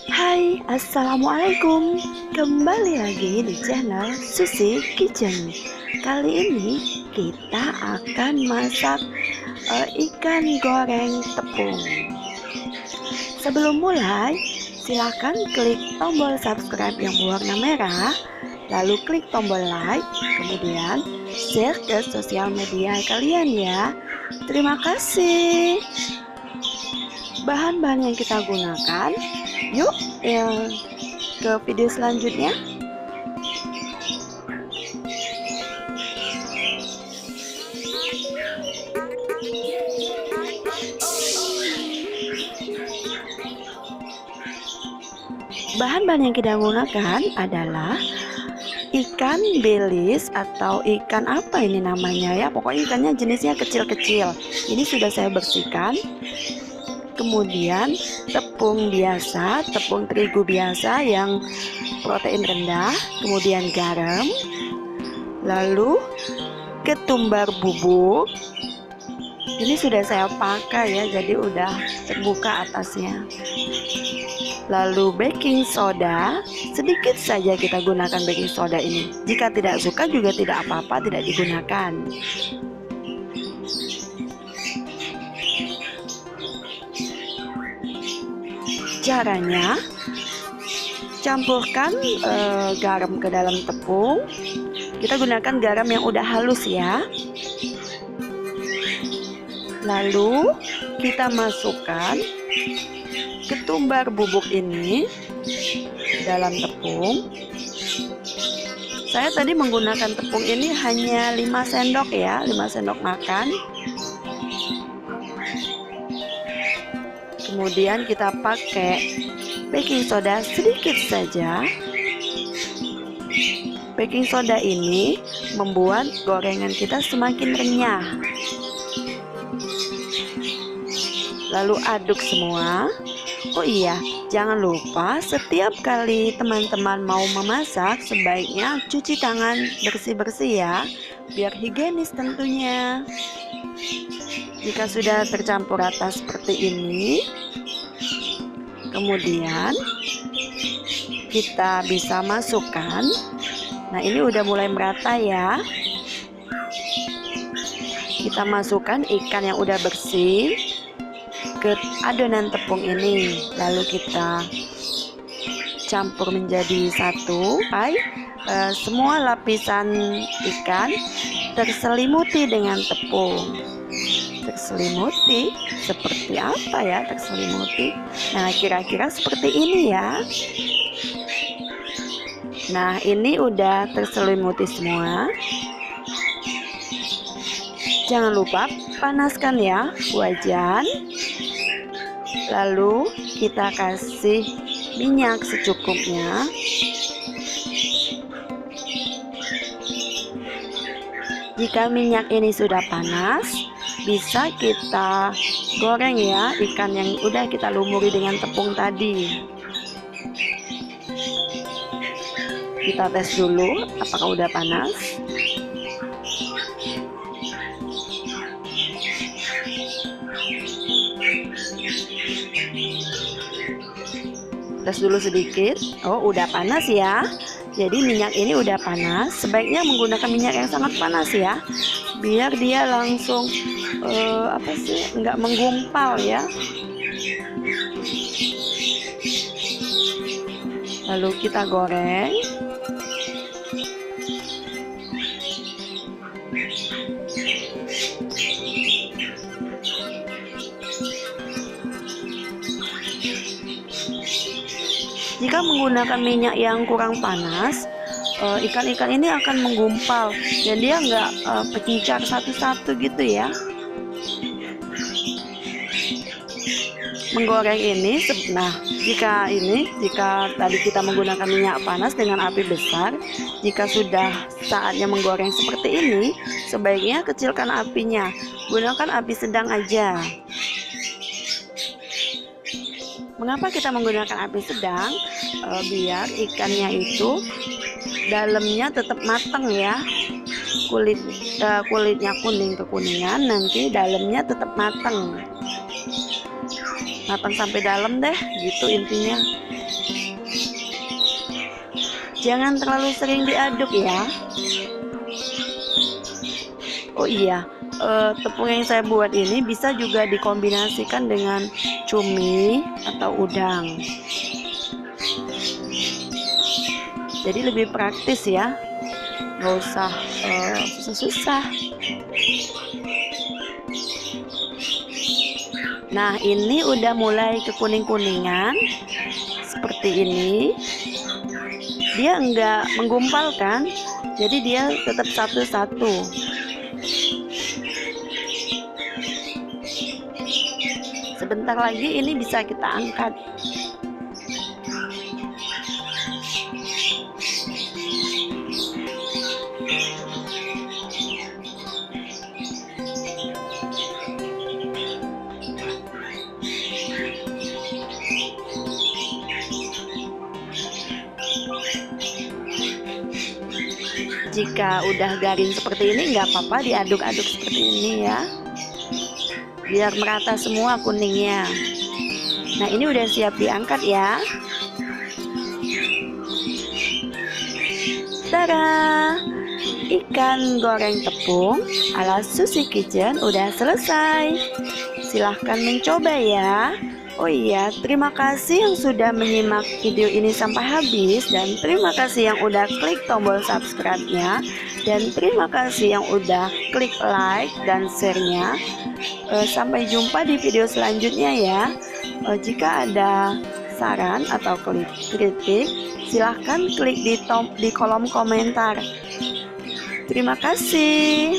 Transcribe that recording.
Hai, assalamualaikum. Kembali lagi di channel Susi Kitchen. Kali ini kita akan masak ikan goreng tepung. Sebelum mulai, silakan klik tombol subscribe yang berwarna merah, lalu klik tombol like, kemudian share ke sosial media kalian ya. Terima kasih. Bahan-bahan yang kita gunakan, yuk ke video selanjutnya. Bahan-bahan yang kita gunakan adalah ikan bilis atau ikan apa ini namanya ya, pokoknya ikannya jenisnya kecil-kecil. Ini sudah saya bersihkan. Kemudian tepung biasa, tepung terigu biasa yang protein rendah, kemudian garam, lalu ketumbar bubuk. Ini sudah saya pakai ya, jadi udah terbuka atasnya. Lalu baking soda, sedikit saja kita gunakan baking soda ini. Jika tidak suka juga tidak apa-apa, tidak digunakan. Caranya, campurkan garam ke dalam tepung. Kita gunakan garam yang udah halus ya. Lalu kita masukkan ketumbar bubuk ini dalam tepung. Saya tadi menggunakan tepung ini hanya 5 sendok ya, 5 sendok makan. Kemudian kita pakai baking soda sedikit saja. Baking soda ini membuat gorengan kita semakin renyah. Lalu aduk semua. Oh iya, jangan lupa setiap kali teman-teman mau memasak sebaiknya cuci tangan bersih-bersih ya, biar higienis tentunya. Jika sudah tercampur rata seperti ini, kemudian kita bisa masukkan. Nah, ini udah mulai merata ya. Kita masukkan ikan yang udah bersih ke adonan tepung ini, lalu kita campur menjadi satu sampai semua lapisan ikan terselimuti dengan tepung. Terselimuti seperti apa ya, terselimuti? Nah, kira-kira seperti ini ya. Nah, ini udah terselimuti semua. Jangan lupa panaskan ya wajan. Lalu kita kasih minyak secukupnya. Jika minyak ini sudah panas, bisa kita goreng ya ikan yang udah kita lumuri dengan tepung tadi. Kita tes dulu apakah udah panas. Tes dulu sedikit. Oh, udah panas ya. Jadi minyak ini udah panas. Sebaiknya menggunakan minyak yang sangat panas ya, biar dia langsung nggak menggumpal ya. Lalu kita goreng. Jika menggunakan minyak yang kurang panas, ikan-ikan ini akan menggumpal dan dia nggak pecincar satu-satu gitu ya. Menggoreng ini, nah jika tadi kita menggunakan minyak panas dengan api besar, jika sudah saatnya menggoreng seperti ini, sebaiknya kecilkan apinya, gunakan api sedang aja. Mengapa kita menggunakan api sedang? Biar ikannya itu dalamnya tetap matang ya. Kulitnya kuning kekuningan, nanti dalamnya tetap matang. matang sampai dalam deh, gitu intinya. Jangan terlalu sering diaduk ya. Oh iya, tepung yang saya buat ini bisa juga dikombinasikan dengan cumi atau udang. Jadi lebih praktis ya, nggak usah susah-susah. Nah, ini udah mulai kekuning-kuningan seperti ini. Dia enggak menggumpal kan, jadi dia tetap satu-satu. Sebentar lagi ini bisa kita angkat. Jika udah garing seperti ini, nggak apa-apa diaduk-aduk seperti ini ya, biar merata semua kuningnya. Nah, ini udah siap diangkat ya. Tada! Ikan goreng tepung ala Susi Kitchen udah selesai. Silahkan mencoba ya. Oh iya, terima kasih yang sudah menyimak video ini sampai habis, dan terima kasih yang udah klik tombol subscribe-nya, dan terima kasih yang udah klik like dan share-nya. Sampai jumpa di video selanjutnya ya. Jika ada saran atau kritik, silahkan klik di kolom komentar. Terima kasih.